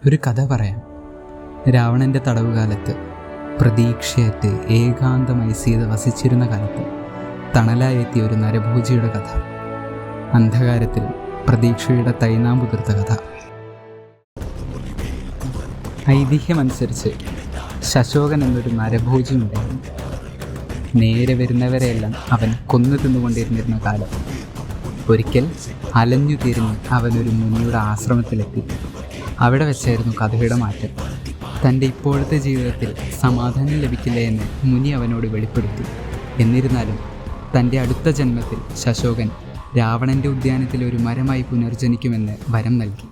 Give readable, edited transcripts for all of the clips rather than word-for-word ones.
ഒരു കഥ പറയാം. രാവണൻ്റെ തടവുകാലത്ത് പ്രതീക്ഷയറ്റ് ഏകാന്തമായി സീത വസിച്ചിരുന്ന കാലത്ത് തണലായെത്തിയ ഒരു നരഭോജിയുടെ കഥ. അന്ധകാരത്തിൽ പ്രതീക്ഷയുടെ തൈനാമ്പുതിർത്ത കഥ. ഐതിഹ്യമനുസരിച്ച് ശശോകൻ എന്നൊരു നരഭോജി ഉണ്ടായിരുന്നു. നേരെ വരുന്നവരെയെല്ലാം അവൻ കൊന്നു തിന്നുകൊണ്ടിരുന്നിരുന്ന കാലം. ഒരിക്കൽ അലഞ്ഞു തിരിഞ്ഞ് അവനൊരു മുനിയുടെ ആശ്രമത്തിലെത്തി. അവിടെ വെച്ചായിരുന്നു കഥയുടെ മാറ്റം. തൻ്റെ ഇപ്പോഴത്തെ ജീവിതത്തിൽ സമാധാനം ലഭിക്കില്ല എന്ന് മുനി അവനോട് വെളിപ്പെടുത്തി. എന്നിരുന്നാലും തൻ്റെ അടുത്ത ജന്മത്തിൽ ശശോകൻ രാവണൻ്റെ ഉദ്യാനത്തിൽ ഒരു മരമായി പുനർജനിക്കുമെന്ന് വരം നൽകി.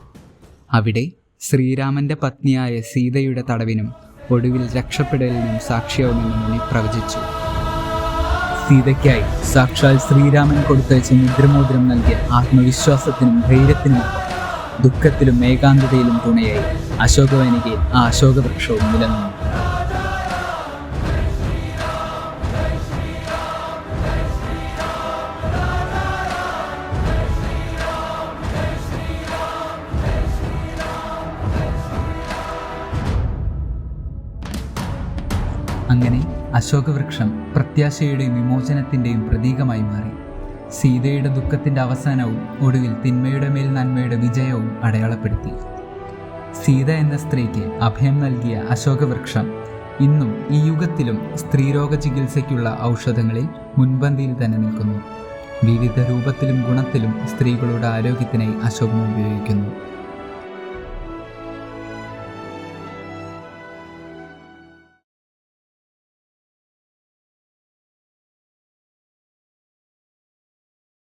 അവിടെ ശ്രീരാമൻ്റെ പത്നിയായ സീതയുടെ തടവിനും ഒടുവിൽ രക്ഷപ്പെടലിനും സാക്ഷിയാവുമെന്ന് മുനി പ്രവചിച്ചു. സീതയ്ക്കായി സാക്ഷാൽ ശ്രീരാമൻ കൊടുത്തയച്ച മുദ്രമോതിരം നൽകിയ ആത്മവിശ്വാസത്തിനും ധൈര്യത്തിനുമൊപ്പം ദുഃഖത്തിലും ഏകാന്തതയിലും തുണയായി അശോകവനികയിൽ ആ അശോകവൃക്ഷവും നിലനിന്നു. അങ്ങനെ അശോകവൃക്ഷം പ്രത്യാശയുടെയും വിമോചനത്തിൻ്റെയും പ്രതീകമായി മാറി. സീതയുടെ ദുഃഖത്തിൻ്റെ അവസാനവും ഒടുവിൽ തിന്മയുടെ മേൽ നന്മയുടെ വിജയവും അടയാളപ്പെടുത്തി. സീത എന്ന സ്ത്രീക്ക് അഭയം നൽകിയ അശോകവൃക്ഷം ഇന്നും ഈ യുഗത്തിലും സ്ത്രീരോഗ ചികിത്സയ്ക്കുള്ള ഔഷധങ്ങളിൽ മുൻപന്തിയിൽ തന്നെ നിൽക്കുന്നു. വിവിധ രൂപത്തിലും ഗുണത്തിലും സ്ത്രീകളുടെ ആരോഗ്യത്തിനായി അശോകം ഉപയോഗിക്കുന്നു.